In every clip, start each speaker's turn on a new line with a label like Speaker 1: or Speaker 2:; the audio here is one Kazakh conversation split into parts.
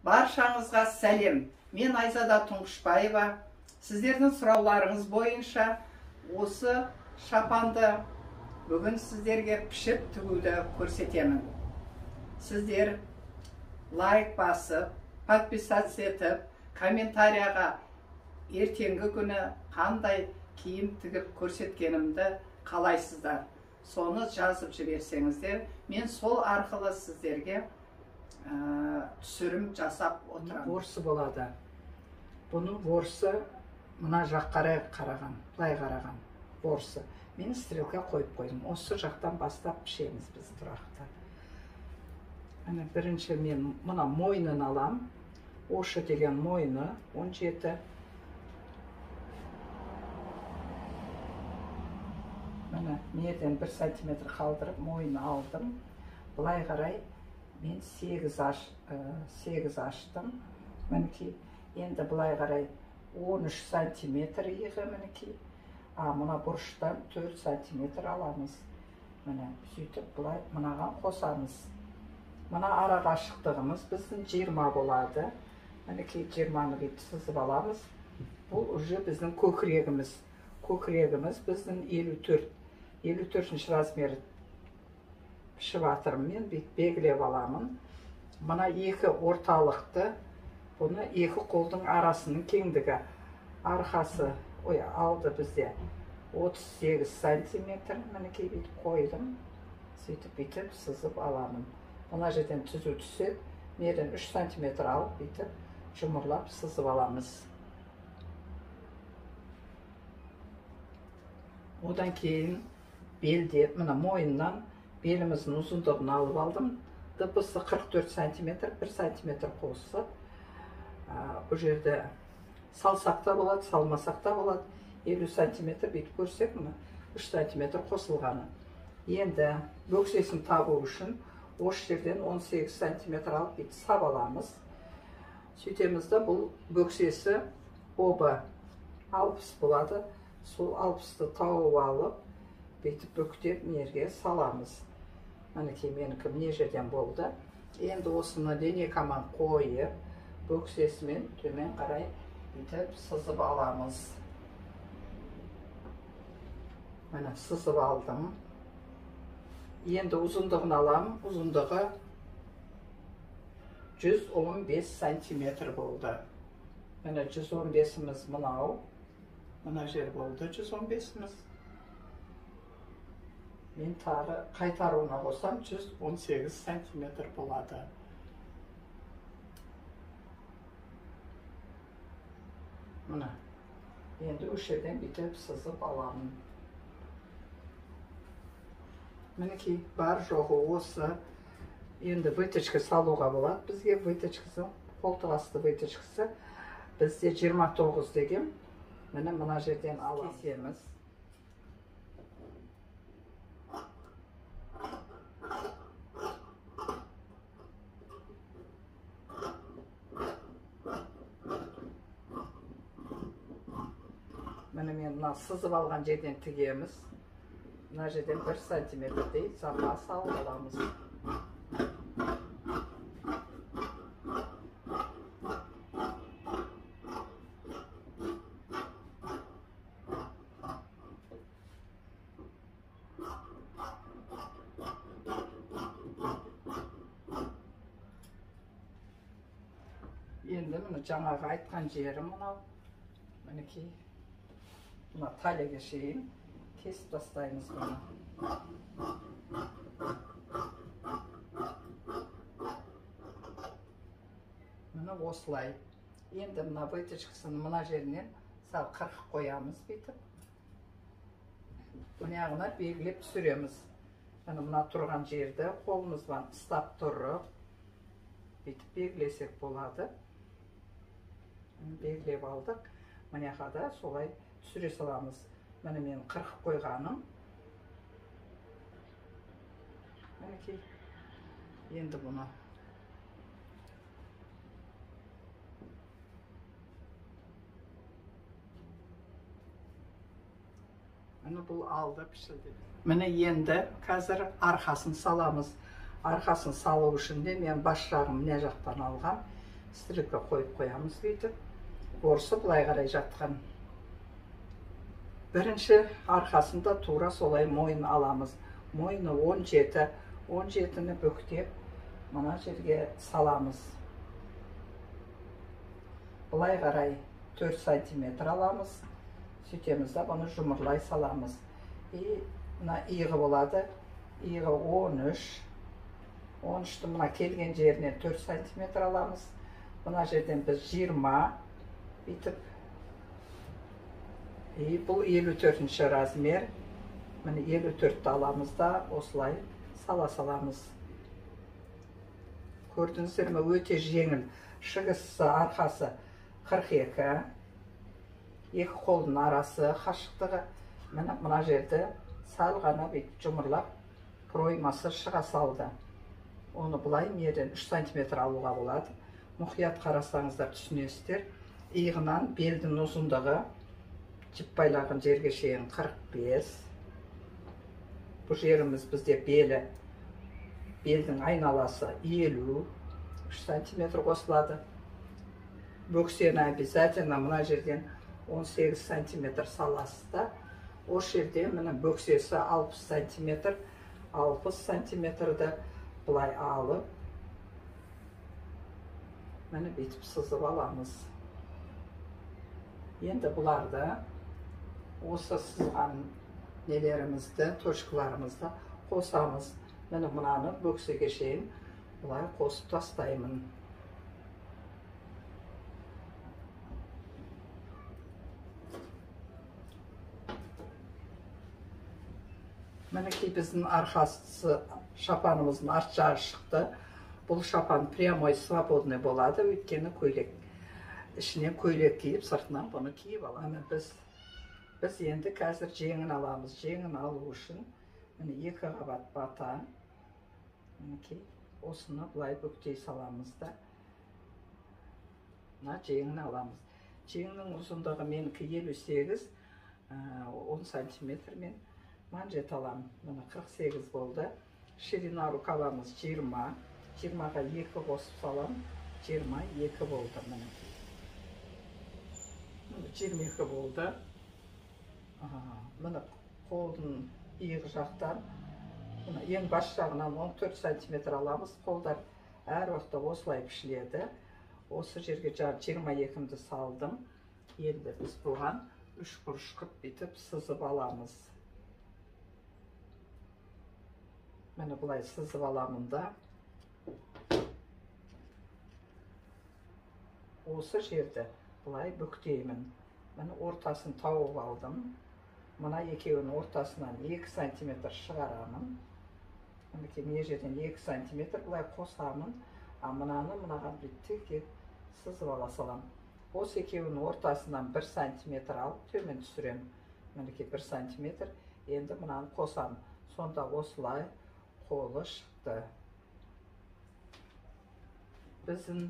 Speaker 1: Баршаңызға сәлем. Мен Айзада Тұңғышбаева. Сіздердің сұрауларыңыз бойынша осы шапанды бүгін сіздерге пішіп тігуді көрсетемін. Сіздер лайк басып, подписаться етіп, комментарияға ертеңгі күні қандай киім тігіп көрсеткенімді қалайсыздар. Соны жазып жіберсеңіздер, мен сол арқылы сіздерге түсірім жасап отырамын.
Speaker 2: Борсы болады. Бұның борсы мына жаққа қараған, былай қараған борсы. Мен стрелка қойып қойдым. Осы жақтан бастап пішеміз біз тұрақты. Бірінші мен мына мойнын алам. Ошы деген мойны 17. Мына неден 1 сантиметр қалдырып мойны алдым. Былай қарай мен 8 аштым. Мінекей, енді былай қарай 13 сантиметр иығы мінекей. Мына бұрыштан 4 сантиметр аламыз. Міне, сөйтіп былай мынаған қосамыз. Мына ара қашықтығымыз біздің 20 болады. Мінекей 20-ны бүйтіп сызып аламыз. Бұл уже біздің көкірегіміз. Көкірегіміз біздің 54 размері пішіп атырым мен, бүйтіп белгілеп аламын. Мына екі орталықты, бұны екі қолдың арасының кеңдігі. Арқасы алды бізде 38 сантиметр. Мінекей бүйтіп қойдым. Сөйтіп сызып аламын. Мына жерден түзу түседі. Мерден 3 сантиметр алып бүйтіп жұмырлап сызып аламыз. Одан кейін белде, мына мойыннан беліміздің ұзындығын алып алдым. Дыбысы 44 сантиметр, 1 сантиметр қосып. Бұл жерде салсақ та болады, салмасақ та болады. 50 сантиметр бүйтіп көрсек, 3 сантиметр қосылғаны. Енді бөксесін табу үшін осы жерден 18 сантиметр алып бүйтіп сап аламыз. Сөйтемізді бұл бөксесі обы 60 болады. Сол 60-ты тауып алып, бүйтіп бүктеп мерге саламыз. Мінекей менікі міне жерден болды. Енді осыны денекаман қойып, бөксесімен төмен қарай бүйтіп сызып аламыз. Міне сызып алдым. Енді ұзындығын алам. Ұзындығы 115 сантиметр болды. Міне 115-іміз мынау. Мына жер болды 115-іміз. Мен тағы қайтаруына қосам 118 сантиметр болады. Мына. Енді өшеден бүйтіп сызып аламын. Мінекей бар жоғы осы. Енді выточка салуға болады. Бізге выточкасы, қолтық асты выточкасы. Бізде 29 деген. Мына жерден кесеміз. Мен сызып алған жерден тігеміз. Мына жерден 1 сантиметрдей сапа салып аламыз. Енді жаңағы айтқан жерім мынау. Мінекей. Мына талияға шейін кесіп тастаймыз бұны. Мына осылай. Енді мына выточкасын мына жерінен сал 40 қоямыз бүйтіп. Бұнағына белгілеп түсіреміз. Мына тұрған жерді қолымызбен ұстап тұрып бүйтіп белгілесек болады. Белгілеп алдық. Мұнияға да солай түсіре саламыз. Міне мен 40 қойғаным. Мінекей. Енді бұны. Міне бұл алды пішілді. Міне енді қазір арқасын саламыз. Арқасын салу үшін де мен бас жағын мына жақтан алғам. стрикке қойып қоямыз бүйтіп. Орысы былай қарай жатқан. Бірінші арқасында тура солай мойын аламыз. Мойны 17-ні бүктеп, мына жерге саламыз. Былай қарай 4 сантиметр аламыз. Сөйтеміз да бұны жұмырлай саламыз. И мына иығы болады. Иығы 13-ті мына келген жерінен 4 сантиметр аламыз. Мына жерден біз 20 бүйтіп. И бұл 54-ші размер. Міне 54-ті аламыз да осылай сала саламыз. Көрдіңіздер ме? Өте жеңіл. Шығысы, арқасы 42. Екі қолдың арасы, қашықтығы. Мына жерді сәл ғана бүйтіп жұмырлап, проймасы шыға салды. Оны бұлай мерден 3 сантиметр алуға болады. Мұқият қарасаңыздар түсінесіздер. Иығынан белдің ұзындығы жіп байлаған жерге шейін 45. Бұл жеріміз бізде белдің айналасы 50. 3 сантиметр қосылады. Бөксені обязательно мына жерден 18 сантиметр саласыз да. Осы жерде мына бөксесі 60 сантиметр. 60 сантиметрді бұлай алып, міне бүйтіп сызып аламыз. Енді бұларды осы сызған нелерімізді, точкаларымызды қосамыз. Міне мұнаны бөксеге шейін бұлай қосып тастаймын. Мінекей біздің арқасы шапанымыздың арт жағы шықты. Бұл шапан прямой свободный болады, өйткені көйлек. Ішінен көйлек киіп, сыртынан бұны киіп аламыз. Біз енді қазір жеңін аламыз. Жеңін алу үшін міне 2 қабат бата. Мінекей осыны бұлай бүктей саламыз да. Мына жеңін аламыз. Жеңнің ұзындығы менікі 58, 10 сантиметр мен манжет аламын. Мына 48 болды. Ширина рукавамыз 20. 20-ға 2 қосып салам. 22 болды. 22 болды. Мына қолдың иығы жақтан, ең бас жағынан 14 сантиметр аламыз. Қолдар әр уақытта осылай пішіледі. Осы жерге 22-ді салдым. Енді біз бұған 3 бұрыш қып бітіп сызып аламыз. Мені бұлай сызып аламын да. Осы жерді бұлай бүктеймін. Мені ортасын тауып алдым. Мына екеуінің ортасынан 2 сантиметр шығарамын. Міне жерден 2 сантиметр бұлай қосамын. Мынаны мұнаға бүйтті сызып ала салам. Осы екеуінің ортасынан 1 сантиметр алып төмен түсірем. Мінеке 1 сантиметр. Енді мынаны қосам. Сонда осылай қолы шықты. Біздің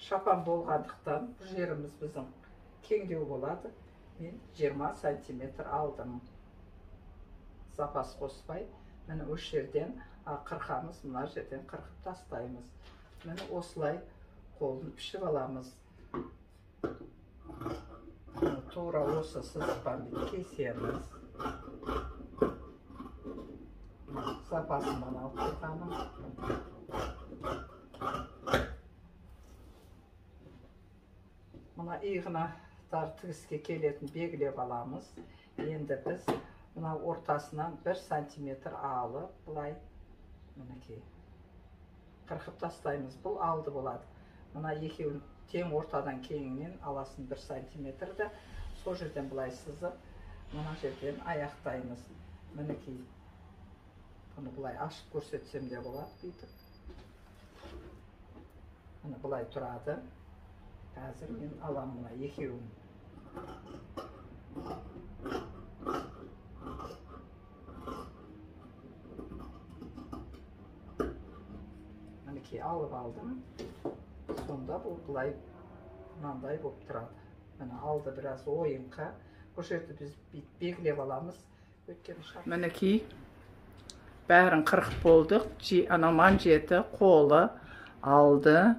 Speaker 2: шапан болғандықтан бұл жеріміз біздің кеңдеу болады. Мен 20 сантиметр алдым. Запас қоспай. Мені осы жерден қырқамыз, мына жерден қырқып тастаймыз. Мені осылай қолын пішіп аламыз. Тура осы сызықпен кесеміз. Запасымнан алып тұрғаным. Мына иығына тігіске келетін белгілеп аламыз. Енді біз мына ортасынан 1 сантиметр алып, бұлай мінекей қырқып тастаймыз. Бұл алды болады. Мына екеуін тең ортадан кеңінен аласын 1 сантиметрді. Сол жерден бұлай сызып, мына жерден аяқтаймыз. Мінекей бұны бұлай ашып көрсетсем де болады бүйтіп. Міне бұлай тұрады. Қазір мен алам мына екеуін. Мінекей алып алдым. Сонда бұл бұлай мынандай болып тұрады. Міне алды біраз ойынқа. Бұл жерді біз белгілеп аламыз. Мінекей бәрін қырық болдық. Ана манжеті, қолы, алды.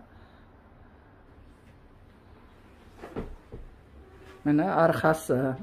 Speaker 2: міне арқасы